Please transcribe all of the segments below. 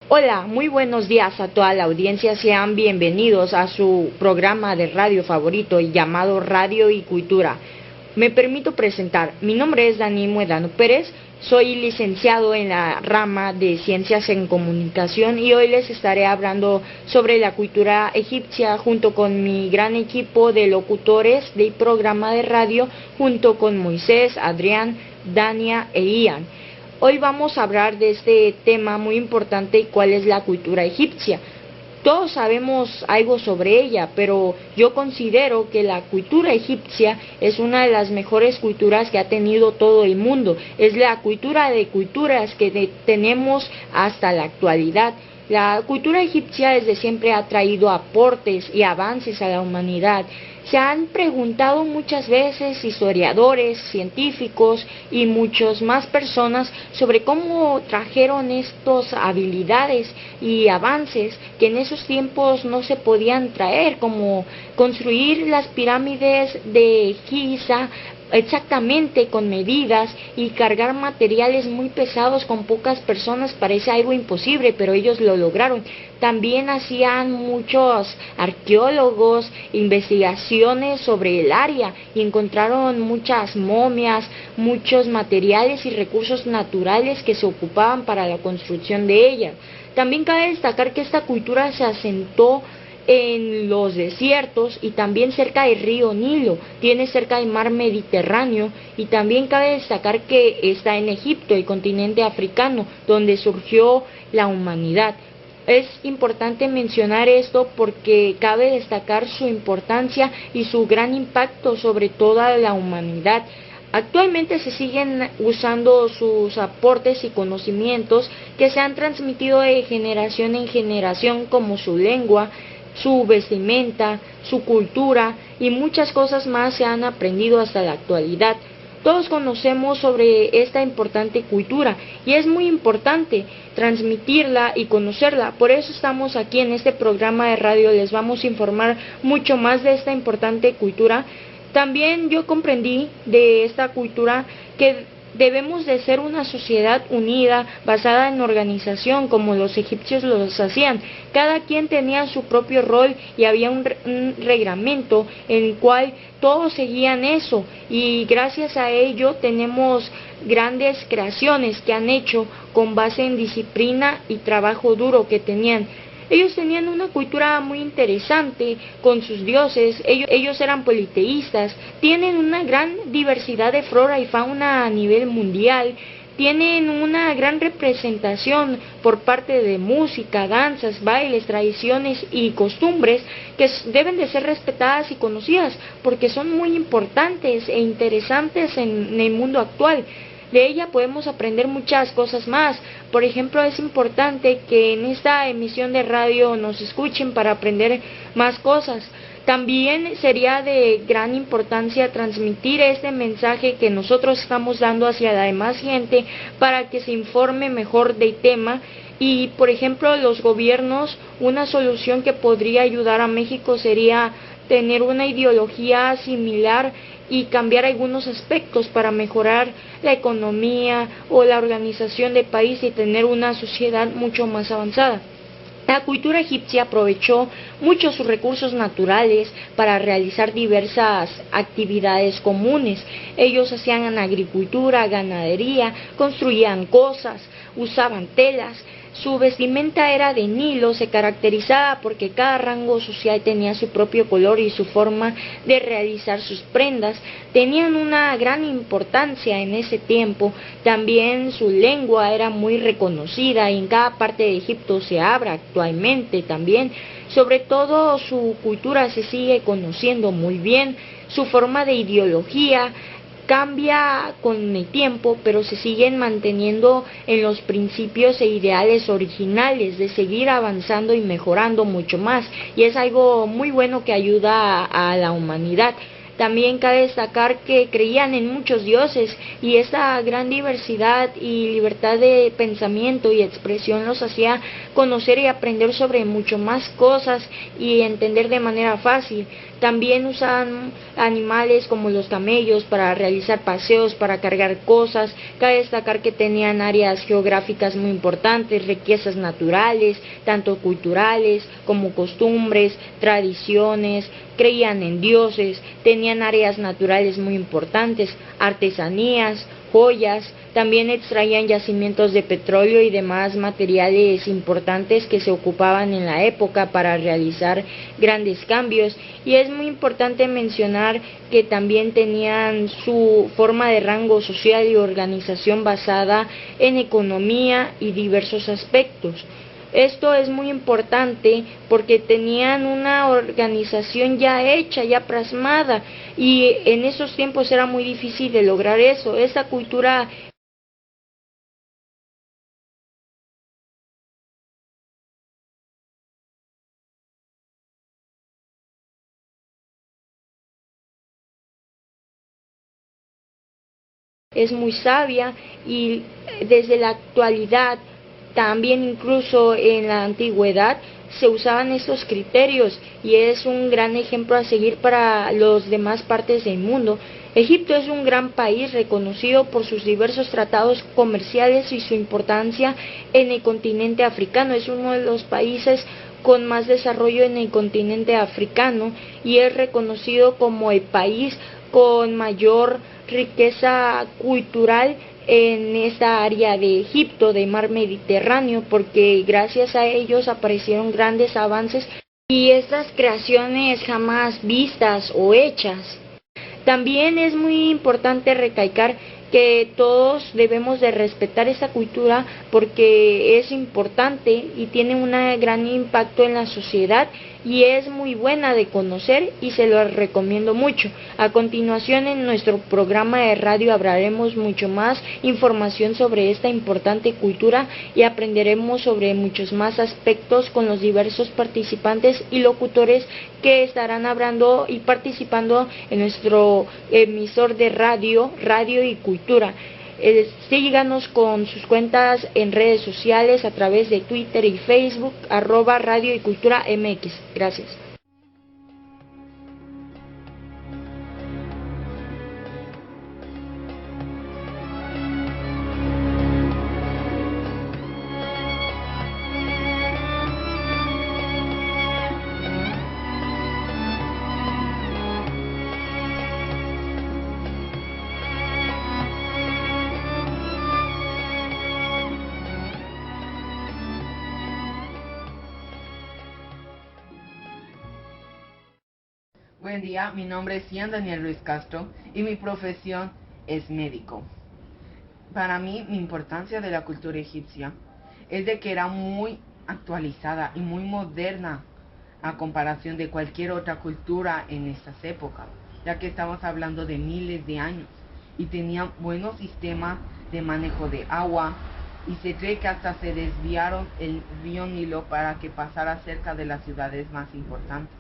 Hola, muy buenos días a toda la audiencia. Sean bienvenidos a su programa de radio favorito llamado Radio y Cultura. Me permito presentar. Mi nombre es Dani Muedano Pérez. Soy licenciado en la rama de Ciencias en Comunicación y hoy les estaré hablando sobre la cultura egipcia junto con mi gran equipo de locutores del programa de radio, junto con Moisés, Adrián, Dania e Ian. Hoy vamos a hablar de este tema muy importante, cuál es la cultura egipcia. Todos sabemos algo sobre ella, pero yo considero que la cultura egipcia es una de las mejores culturas que ha tenido todo el mundo. Es la cultura de culturas que tenemos hasta la actualidad. La cultura egipcia desde siempre ha traído aportes y avances a la humanidad. Se han preguntado muchas veces historiadores, científicos y muchas más personas sobre cómo trajeron estas habilidades y avances que en esos tiempos no se podían traer, como construir las pirámides de Giza exactamente con medidas y cargar materiales muy pesados con pocas personas parece algo imposible, pero ellos lo lograron. También hacían muchos arqueólogos investigaciones sobre el área y encontraron muchas momias, muchos materiales y recursos naturales que se ocupaban para la construcción de ella. También cabe destacar que esta cultura se asentó en los desiertos y también cerca del río Nilo, tiene cerca del mar Mediterráneo, y también cabe destacar que está en Egipto, el continente africano, donde surgió la humanidad. Es importante mencionar esto porque cabe destacar su importancia y su gran impacto sobre toda la humanidad. Actualmente se siguen usando sus aportes y conocimientos que se han transmitido de generación en generación, como su lengua, su vestimenta, su cultura y muchas cosas más se han aprendido hasta la actualidad. Todos conocemos sobre esta importante cultura y es muy importante transmitirla y conocerla. Por eso estamos aquí en este programa de radio, les vamos a informar mucho más de esta importante cultura. También yo comprendí de esta cultura que debemos de ser una sociedad unida, basada en organización, como los egipcios los hacían. Cada quien tenía su propio rol y había un reglamento en el cual todos seguían eso, y gracias a ello tenemos grandes creaciones que han hecho con base en disciplina y trabajo duro que tenían. Ellos tenían una cultura muy interesante con sus dioses, ellos eran politeístas, tienen una gran diversidad de flora y fauna a nivel mundial, tienen una gran representación por parte de música, danzas, bailes, tradiciones y costumbres que deben de ser respetadas y conocidas porque son muy importantes e interesantes en el mundo actual. De ella podemos aprender muchas cosas más. Por ejemplo, es importante que en esta emisión de radio nos escuchen para aprender más cosas. También sería de gran importancia transmitir este mensaje que nosotros estamos dando hacia la demás gente para que se informe mejor del tema. Y, por ejemplo, los gobiernos, una solución que podría ayudar a México sería tener una ideología similar y cambiar algunos aspectos para mejorar la economía o la organización del país y tener una sociedad mucho más avanzada. La cultura egipcia aprovechó mucho sus recursos naturales para realizar diversas actividades comunes. Ellos hacían agricultura, ganadería, construían cosas, usaban telas. Su vestimenta era de Nilo, se caracterizaba porque cada rango social tenía su propio color y su forma de realizar sus prendas. Tenían una gran importancia en ese tiempo. También su lengua era muy reconocida y en cada parte de Egipto se habla actualmente también. Sobre todo su cultura se sigue conociendo muy bien. Su forma de ideología cambia con el tiempo, pero se siguen manteniendo en los principios e ideales originales de seguir avanzando y mejorando mucho más, y es algo muy bueno que ayuda a la humanidad. También cabe destacar que creían en muchos dioses y esta gran diversidad y libertad de pensamiento y expresión los hacía conocer y aprender sobre mucho más cosas y entender de manera fácil. También usaban animales como los camellos para realizar paseos, para cargar cosas. Cabe destacar que tenían áreas geográficas muy importantes, riquezas naturales, tanto culturales como costumbres, tradiciones, creían en dioses, tenían áreas naturales muy importantes, artesanías, joyas, también extraían yacimientos de petróleo y demás materiales importantes que se ocupaban en la época para realizar grandes cambios. Y es muy importante mencionar que también tenían su forma de rango social y organización basada en economía y diversos aspectos. Esto es muy importante porque tenían una organización ya hecha, ya plasmada, y en esos tiempos era muy difícil de lograr eso. Esta cultura es muy sabia y desde la actualidad, también incluso en la antigüedad, se usaban estos criterios y es un gran ejemplo a seguir para las demás partes del mundo. Egipto es un gran país reconocido por sus diversos tratados comerciales y su importancia en el continente africano. Es uno de los países con más desarrollo en el continente africano y es reconocido como el país con mayor riqueza cultural en esta área de Egipto, de mar Mediterráneo, porque gracias a ellos aparecieron grandes avances y estas creaciones jamás vistas o hechas. También es muy importante recalcar que todos debemos de respetar esta cultura porque es importante y tiene un gran impacto en la sociedad y es muy buena de conocer y se lo recomiendo mucho. A continuación en nuestro programa de radio hablaremos mucho más información sobre esta importante cultura y aprenderemos sobre muchos más aspectos con los diversos participantes y locutores que estarán hablando y participando en nuestro emisor de radio, Radio y Cultura. Síganos con sus cuentas en redes sociales a través de Twitter y Facebook, @Radio y Cultura MX. Gracias. Buen día, mi nombre es Ian Daniel Ruiz Castro y mi profesión es médico. Para mí, mi importancia de la cultura egipcia es de que era muy actualizada y muy moderna a comparación de cualquier otra cultura en estas épocas, ya que estamos hablando de miles de años y tenían buenos sistemas de manejo de agua y se cree que hasta se desviaron el río Nilo para que pasara cerca de las ciudades más importantes.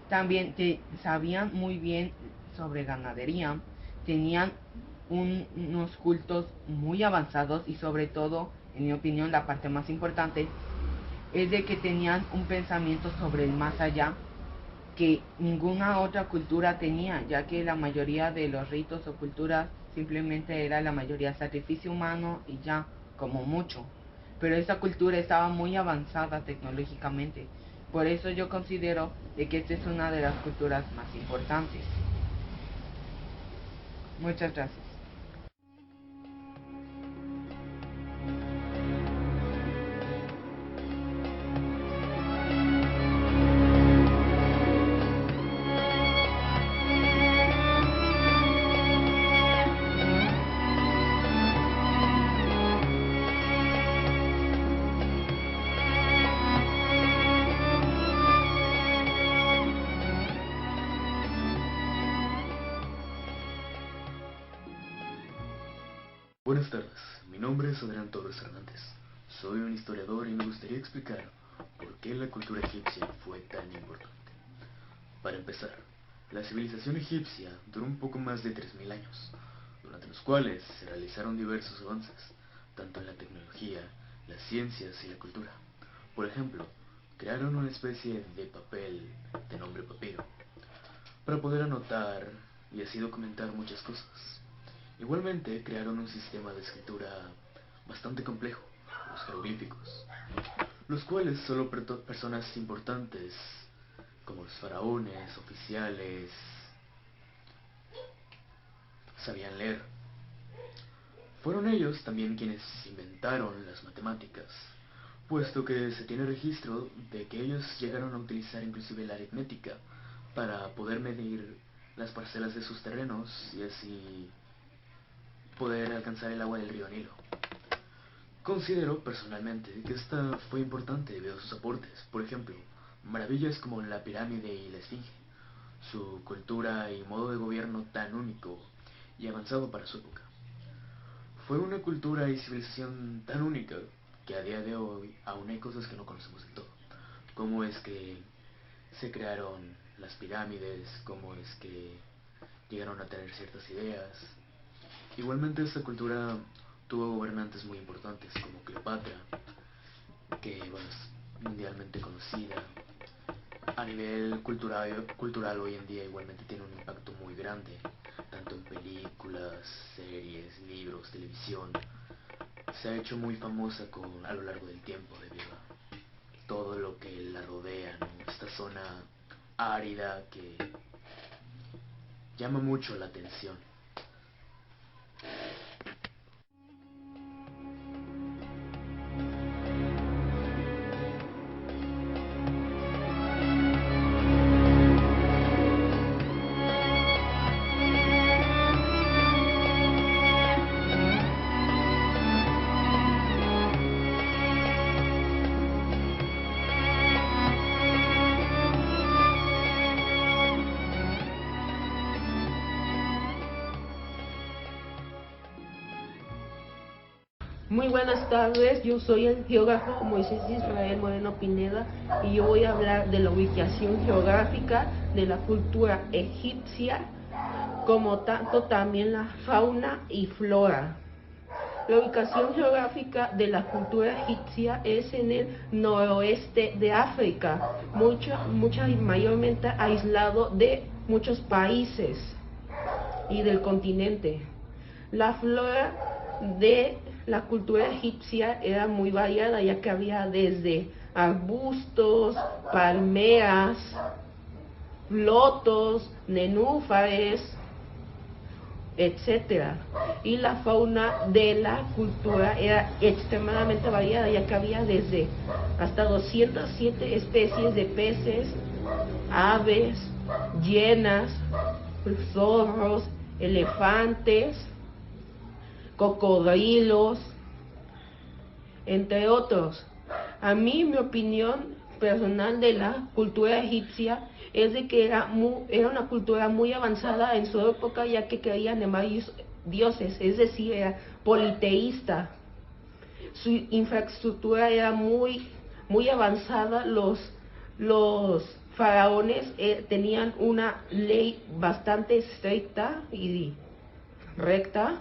También sabían muy bien sobre ganadería, tenían unos cultos muy avanzados y sobre todo, en mi opinión, la parte más importante es de que tenían un pensamiento sobre el más allá que ninguna otra cultura tenía, ya que la mayoría de los ritos o culturas simplemente era la mayoría sacrificio humano y ya, como mucho. Pero esta cultura estaba muy avanzada tecnológicamente. Por eso yo considero de que esta es una de las culturas más importantes. Muchas gracias. Buenas tardes, mi nombre es Adrián Torres Hernández. Soy un historiador y me gustaría explicar por qué la cultura egipcia fue tan importante. Para empezar, La civilización egipcia duró un poco más de 3000 años, durante los cuales se realizaron diversos avances, tanto en la tecnología, las ciencias y la cultura. Por ejemplo, crearon una especie de papel de nombre papiro, para poder anotar y así documentar muchas cosas. Igualmente crearon un sistema de escritura bastante complejo, los jeroglíficos, los cuales solo personas importantes, como los faraones, oficiales, sabían leer. Fueron ellos también quienes inventaron las matemáticas, puesto que se tiene registro de que ellos llegaron a utilizar inclusive la aritmética para poder medir las parcelas de sus terrenos y así poder alcanzar el agua del río Nilo. Considero personalmente que esta fue importante debido a sus aportes. Por ejemplo, maravillas como la pirámide y la esfinge, su cultura y modo de gobierno tan único y avanzado para su época. Fue una cultura y civilización tan única que a día de hoy aún hay cosas que no conocemos del todo. Cómo es que se crearon las pirámides, cómo es que llegaron a tener ciertas ideas. Igualmente esta cultura tuvo gobernantes muy importantes como Cleopatra, que bueno, es mundialmente conocida. A nivel cultural hoy en día igualmente tiene un impacto muy grande, tanto en películas, series, libros, televisión. Se ha hecho muy famosa a lo largo del tiempo debido a todo lo que la rodea, ¿no? Esta zona árida que llama mucho la atención. Muy buenas tardes, yo soy el geógrafo Moisés Israel Moreno Pineda y yo voy a hablar de la ubicación geográfica de la cultura egipcia, como tanto también la fauna y flora. La ubicación geográfica de la cultura egipcia es en el noroeste de África, mayormente aislado de muchos países y del continente. La flora de la cultura egipcia era muy variada, ya que había desde arbustos, palmeras, lotos, nenúfares, etcétera. Y la fauna de la cultura era extremadamente variada, ya que había desde hasta 207 especies de peces, aves, hienas, zorros, elefantes, cocodrilos, entre otros. A mí, mi opinión personal de la cultura egipcia es de que era una cultura muy avanzada en su época, ya que creían en varios dioses, es decir, era politeísta. Su infraestructura era muy avanzada. Los faraones tenían una ley bastante estricta y recta,